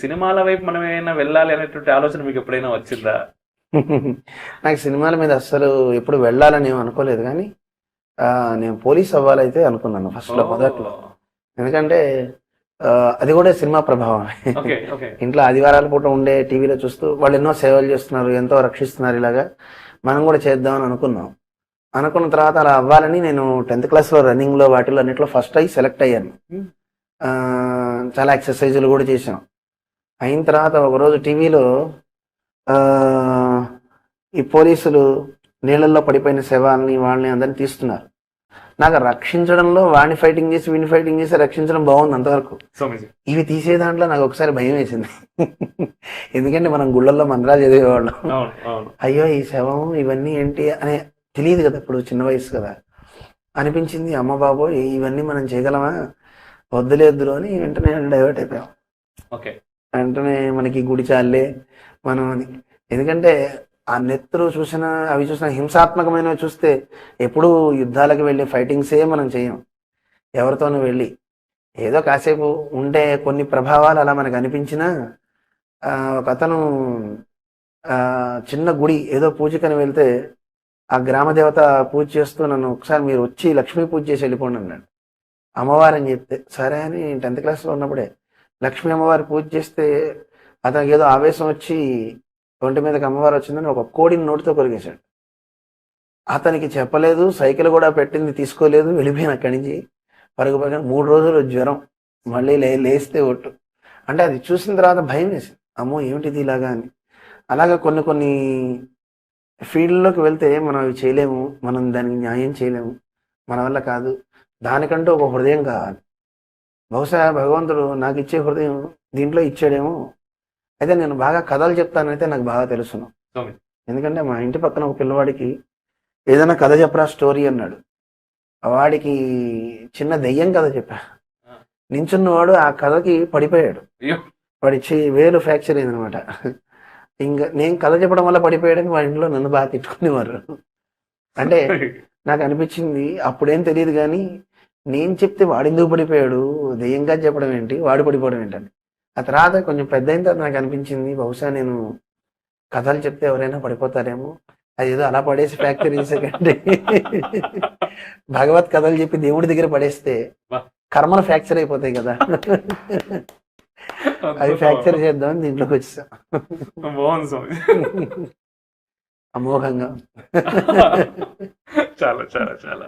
సినిమాల వైపు మనం ఏమైనా వెళ్ళాలి అనేటువంటి ఆలోచన మీకు ఎప్పుడైనా వచ్చిందా? నాకు సినిమాల మీద అస్సలు ఎప్పుడు వెళ్ళాలని ఏం అనుకోలేదు కానీ నేను పోలీస్ అవ్వాలైతే అనుకున్నాను ఫస్ట్లో మొదట్లో. ఎందుకంటే అది కూడా సినిమా ప్రభావమే. ఓకే ఓకే ఇంట్లో ఆదివారాల పూట ఉండే టీవీలో చూస్తూ వాళ్ళు ఎన్నో సేవలు చేస్తున్నారు, ఎంతో రక్షిస్తున్నారు, ఇలాగా మనం కూడా చేద్దామని అనుకున్నాం. అనుకున్న తర్వాత అలా అవ్వాలని నేను 10th క్లాస్లో రన్నింగ్లో వాటిలో అన్నింటిలో ఫస్ట్ అయ్యి సెలెక్ట్ అయ్యాను. చాలా ఎక్సర్సైజులు కూడా చేశాం. అయిన తర్వాత ఒకరోజు టీవీలో ఈ పోలీసులు నీళ్ళల్లో పడిపోయిన శవాల్ని వాళ్ళని అందరిని తీస్తున్నారు. నాకు రక్షించడంలో వాడిని ఫైటింగ్ చేసి వీడిని ఫైటింగ్ చేసి రక్షించడం బాగుంది అంతవరకు. ఇవి తీసే దాంట్లో నాకు ఒకసారి భయం వేసింది. ఎందుకంటే మనం గుళ్ళల్లో మంత్రాలు చదివేవాళ్ళం. అయ్యో ఈ శవం ఇవన్నీ ఏంటి అనే తెలియదు కదా, ఇప్పుడు చిన్న వయసు కదా. అనిపించింది అమ్మ బాబో ఇవన్నీ మనం చేయగలమా, వద్దులేద్దురు అని వెంటనే డైవర్ట్ అయిపోయాం. వెంటనే మనకి గుడి చాలే మనం అని. ఎందుకంటే ఆ నెత్తురు చూసినా అవి చూసినా హింసాత్మకమైనవి చూస్తే ఎప్పుడూ యుద్ధాలకు వెళ్ళి ఫైటింగ్సే మనం చేయం. ఎవరితోనూ వెళ్ళి ఏదో కాసేపు ఉండే కొన్ని ప్రభావాలు అలా మనకు అనిపించినా ఒక అతను చిన్న గుడి ఏదో పూజకని వెళ్తే ఆ గ్రామ దేవత పూజ చేస్తూ నన్ను ఒకసారి మీరు వచ్చి లక్ష్మీ పూజ చేసి వెళ్ళిపోండి అన్నాడు. అమ్మవారని చెప్తే సరే అని 10th క్లాస్లో ఉన్నప్పుడే లక్ష్మీ అమ్మవారి పూజ చేస్తే అతనికి ఏదో ఆవేశం వచ్చి ఒంటి మీదకి అమ్మవారు వచ్చిందని ఒక కోడిని నోటితో కొరికేశాడు. అతనికి చెప్పలేదు, సైకిల్ కూడా పెట్టింది తీసుకోలేదు, వెళ్ళిపోయాను అక్కడి నుంచి పరుగు 3 రోజులు జ్వరం, మళ్ళీ లేస్తే ఒట్టు. అంటే అది చూసిన తర్వాత భయం వేసింది, అమ్మో ఏమిటిది ఇలాగా అని. అలాగా కొన్ని ఫీల్డ్లోకి వెళ్తే మనం అవి చేయలేము, మనం దానికి న్యాయం చేయలేము, మన వల్ల కాదు. దానికంటూ ఒక హృదయం కావాలి. బహుశా భగవంతుడు నాకు ఇచ్చే హృదయం దీంట్లో ఇచ్చాడేమో. అయితే నేను బాగా కథలు చెప్తానైతే నాకు బాగా తెలుసును. ఎందుకంటే మా ఇంటి పక్కన ఒక పిల్లవాడికి ఏదైనా కథ చెప్పరా స్టోరీ అన్నాడు. వాడికి చిన్న దెయ్యం కథ చెప్పా. నించున్నవాడు ఆ కథకి పడిపోయాడు. వాడి వేలు ఫ్రాక్చర్ అయిందనమాట. ఇంకా నేను కథ చెప్పడం వల్ల పడిపోయాడని వాడి ఇంట్లో నన్ను బాగా తిట్టుకునేవారు. అంటే నాకు అనిపించింది అప్పుడేం తెలియదు కానీ నేను చెప్తే వాడెందుకు పడిపోయాడు, దెయ్యంగా చెప్పడం ఏంటి, వాడు పడిపోవడం ఏంటని. ఆ తర్వాత కొంచెం పెద్ద అయిన తర్వాత నాకు అనిపించింది బహుశా నేను కథలు చెప్తే ఎవరైనా పడిపోతారేమో, అదేదో అలా పడేసి ఫ్రాక్చర్ చేసేకంటే భగవత్ కథలు చెప్పి దేవుడి దగ్గర పడేస్తే కర్మలు ఫ్రాక్చర్ అయిపోతాయి కదా, అవి ఫ్రాక్చర్ చేద్దామని దీంట్లోకి వచ్చేసా. అమోఘంగా. చాలా చాలా చాలా